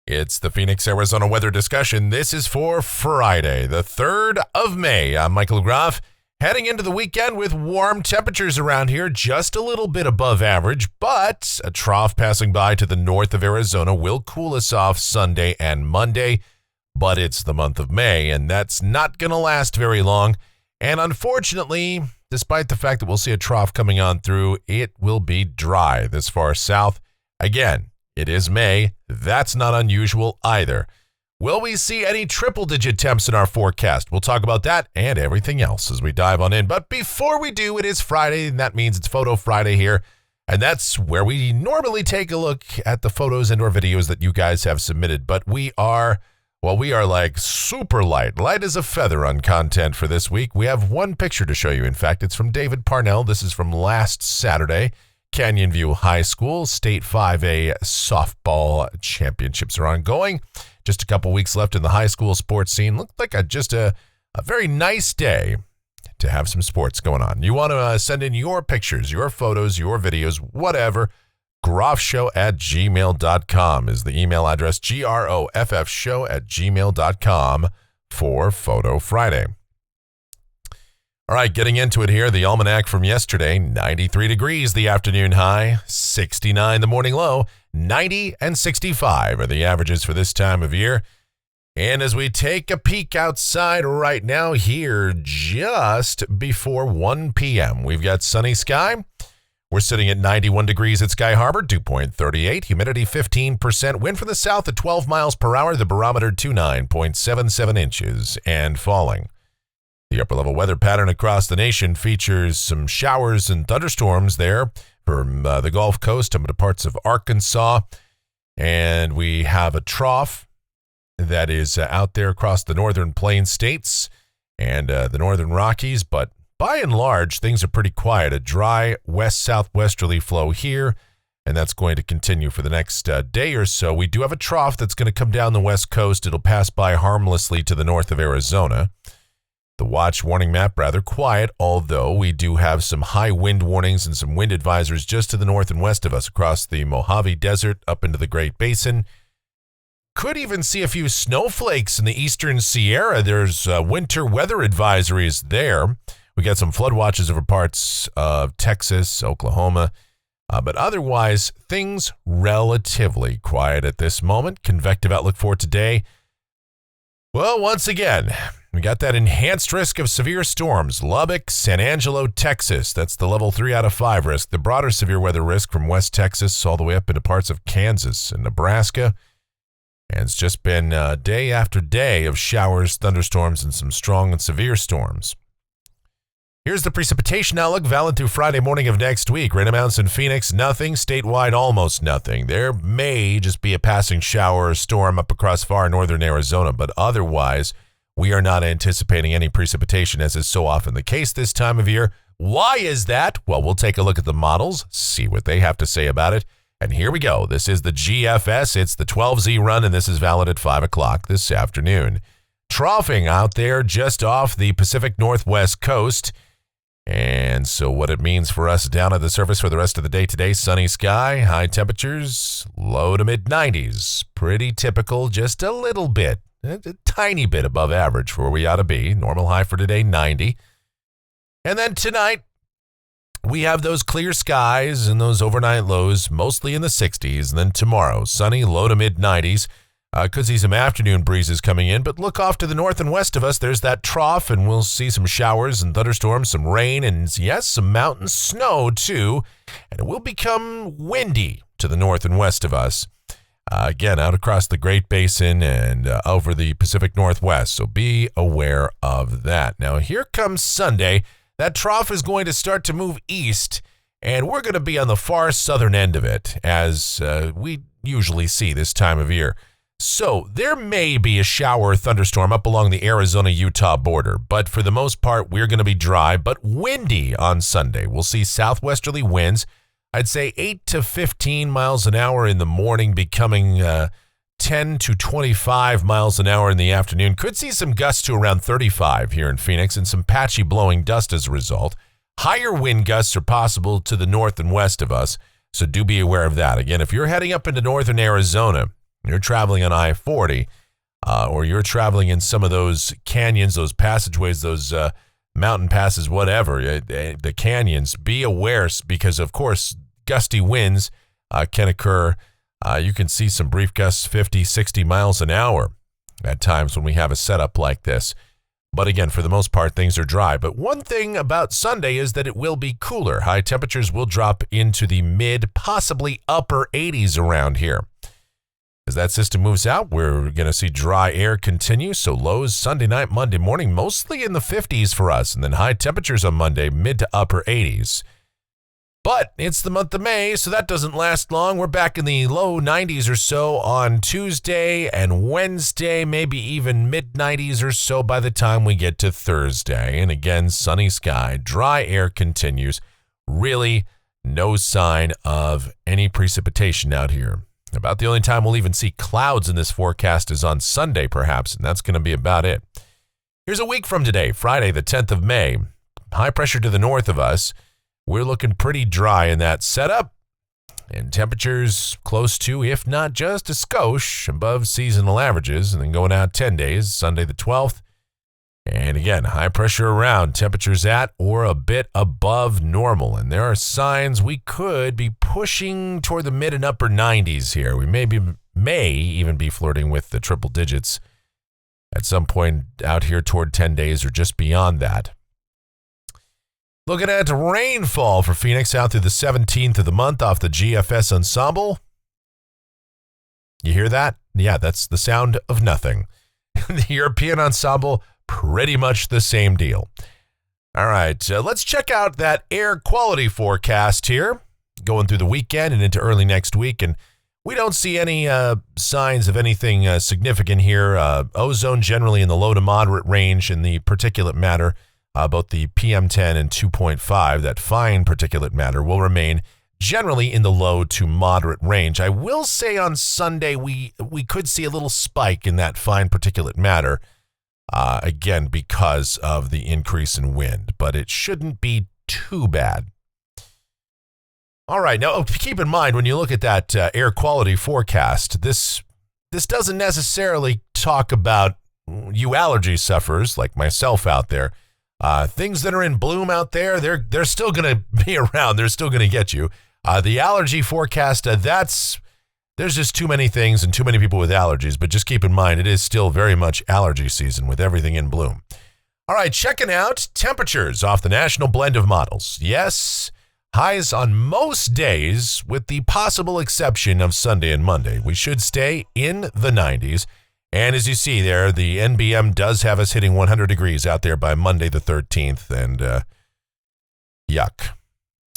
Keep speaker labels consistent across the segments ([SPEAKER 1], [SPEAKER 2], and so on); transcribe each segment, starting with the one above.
[SPEAKER 1] It's the Phoenix, Arizona weather discussion. This is for Friday, the 3rd of May. I'm Michael Groff, heading into the weekend with warm temperatures around here, just a little bit above average, but a trough passing by to the north of Arizona will cool us off Sunday and Monday, but it's the month of May, and that's not going to last very long. And unfortunately, despite the fact that we'll see a trough coming on through, it will be dry this far south. Again, it is May. That's not unusual either. Will we see any triple-digit temps in our forecast? We'll talk about that and everything else as we dive on in. But before we do, it is Friday, and that means it's Photo Friday here. And that's where we normally take a look at the photos and or videos that you guys have submitted. But we are like super light as a feather on content for this week. We have one picture to show you. In fact, it's from David Parnell. This is from last Saturday. Canyon View High School State 5A softball championships are ongoing. Just a couple weeks left in the high school sports scene. Looked like just a very nice day to have some sports going on. You want to send in your pictures, your photos, your videos, whatever. groffshow@gmail.com is the email address, groffshow@gmail.com for Photo Friday. All right, getting into it here, the almanac from yesterday, 93 degrees the afternoon high, 69 the morning low, 90 and 65 are the averages for this time of year. And as we take a peek outside right now here, just before 1 p.m., we've got sunny sky. We're sitting at 91 degrees at Sky Harbor, dew point 38, humidity 15%, wind from the south at 12 miles per hour, the barometer 29.77 inches and falling. The upper-level weather pattern across the nation features some showers and thunderstorms there from the Gulf Coast up to parts of Arkansas. And we have a trough that is out there across the northern plain states and the northern Rockies. But by and large, things are pretty quiet. A dry west-southwesterly flow here, and that's going to continue for the next day or so. We do have a trough that's going to come down the west coast. It'll pass by harmlessly to the north of Arizona. The watch warning map rather quiet, although we do have some high wind warnings and some wind advisories just to the north and west of us across the Mojave Desert up into the Great Basin. Could even see a few snowflakes in the eastern Sierra. There's winter weather advisories there. We got some flood watches over parts of Texas, Oklahoma. But otherwise, things relatively quiet at this moment. Convective outlook for today. Well, once again, we got that enhanced risk of severe storms. Lubbock, San Angelo, Texas. That's the level 3 out of 5 risk. The broader severe weather risk from West Texas all the way up into parts of Kansas and Nebraska. And it's just been day after day of showers, thunderstorms, and some strong and severe storms. Here's the precipitation outlook, valid through Friday morning of next week. Rain amounts in Phoenix, nothing. Statewide, almost nothing. There may just be a passing shower or storm up across far northern Arizona, but otherwise, we are not anticipating any precipitation, as is so often the case this time of year. Why is that? Well, we'll take a look at the models, see what they have to say about it. And here we go. This is the GFS. It's the 12Z run, and this is valid at 5 o'clock this afternoon. Troughing out there just off the Pacific Northwest coast. And so what it means for us down at the surface for the rest of the day today, sunny sky, high temperatures, low to mid-90s. Pretty typical, just a little bit, a tiny bit above average for where we ought to be. Normal high for today, 90. And then tonight, we have those clear skies and those overnight lows, mostly in the 60s. And then tomorrow, sunny, low to mid-90s. Could see some afternoon breezes coming in, but look off to the north and west of us. There's that trough, and we'll see some showers and thunderstorms, some rain, and yes, some mountain snow too. And it will become windy to the north and west of us. Again, out across the Great Basin and over the Pacific Northwest. So be aware of that. Now, here comes Sunday. That trough is going to start to move east, and we're going to be on the far southern end of it, as we usually see this time of year. So there may be a shower or thunderstorm up along the Arizona-Utah border, but for the most part, we're going to be dry but windy on Sunday. We'll see southwesterly winds. I'd say 8 to 15 miles an hour in the morning, becoming 10 to 25 miles an hour in the afternoon. Could see some gusts to around 35 here in Phoenix and some patchy blowing dust as a result. Higher wind gusts are possible to the north and west of us, so do be aware of that. Again, if you're heading up into northern Arizona, you're traveling on I-40, or you're traveling in some of those canyons, those passageways, those mountain passes, whatever, the canyons, be aware because, of course, gusty winds can occur. You can see some brief gusts, 50, 60 miles an hour at times when we have a setup like this. But again, for the most part, things are dry. But one thing about Sunday is that it will be cooler. High temperatures will drop into the mid, possibly upper 80s around here. As that system moves out, we're going to see dry air continue. So lows Sunday night, Monday morning, mostly in the 50s for us. And then high temperatures on Monday, mid to upper 80s. But it's the month of May, so that doesn't last long. We're back in the low 90s or so on Tuesday and Wednesday, maybe even mid 90s or so by the time we get to Thursday. And again, sunny sky, dry air continues. Really no sign of any precipitation out here. About the only time we'll even see clouds in this forecast is on Sunday, perhaps, and that's going to be about it. Here's a week from today, Friday, the 10th of May. High pressure to the north of us. We're looking pretty dry in that setup, and temperatures close to, if not just a skosh, above seasonal averages, and then going out 10 days, Sunday the 12th. And again, high pressure around, temperatures at or a bit above normal. And there are signs we could be pushing toward the mid and upper 90s here. We may even be flirting with the triple digits at some point out here toward 10 days or just beyond that. Looking at rainfall for Phoenix out through the 17th of the month off the GFS ensemble. You hear that? Yeah, that's the sound of nothing. The European ensemble, pretty much the same deal. All right, let's check out that air quality forecast here, going through the weekend and into early next week. And we don't see any signs of anything significant here. Ozone generally in the low to moderate range, in the particulate matter. Both the PM10 and 2.5, that fine particulate matter, will remain generally in the low to moderate range. I will say on Sunday we could see a little spike in that fine particulate matter, again, because of the increase in wind, but it shouldn't be too bad. All right, now keep in mind when you look at that air quality forecast, this doesn't necessarily talk about you allergy sufferers like myself out there. Things that are in bloom out there, they're still going to be around. They're still going to get you. The allergy forecast, there's just too many things and too many people with allergies. But just keep in mind, it is still very much allergy season with everything in bloom. All right, checking out temperatures off the national blend of models. Yes, highs on most days with the possible exception of Sunday and Monday. We should stay in the 90s. And as you see there, the NBM does have us hitting 100 degrees out there by Monday the 13th, and yuck.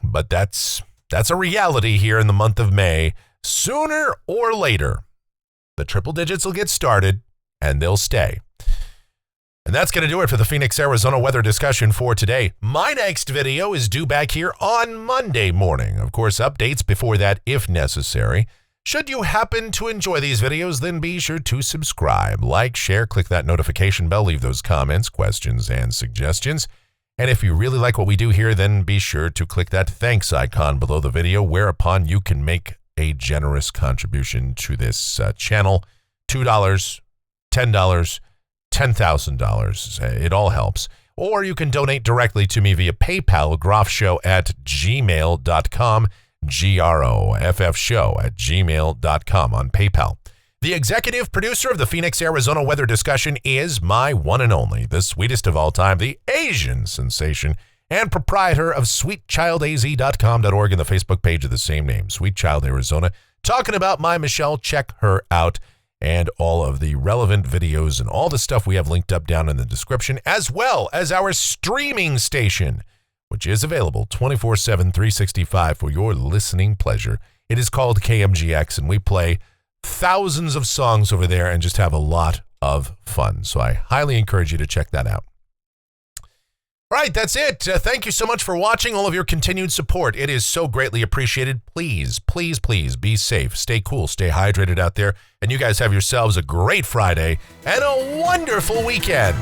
[SPEAKER 1] But that's a reality here in the month of May. Sooner or later, the triple digits will get started, and they'll stay. And that's going to do it for the Phoenix, Arizona weather discussion for today. My next video is due back here on Monday morning. Of course, updates before that if necessary. Should you happen to enjoy these videos, then be sure to subscribe, like, share, click that notification bell, leave those comments, questions, and suggestions. And if you really like what we do here, then be sure to click that thanks icon below the video, whereupon you can make a generous contribution to this channel. $2, $10, $10,000. It all helps. Or you can donate directly to me via PayPal, groffshow@gmail.com. groffshow@gmail.com on PayPal. The executive producer of the Phoenix, Arizona weather discussion is my one and only, the sweetest of all time, the Asian sensation, and proprietor of sweetchildaz.com.org and the Facebook page of the same name, Sweet Child Arizona. Talking about my Michelle, check her out, and all of the relevant videos and all the stuff we have linked up down in the description, as well as our streaming station, which is available 24/7, 365 for your listening pleasure. It is called KMGX, and we play thousands of songs over there and just have a lot of fun. So I highly encourage you to check that out. All right, that's it. Thank you so much for watching, all of your continued support. It is so greatly appreciated. Please, please, please be safe. Stay cool. Stay hydrated out there. And you guys have yourselves a great Friday and a wonderful weekend.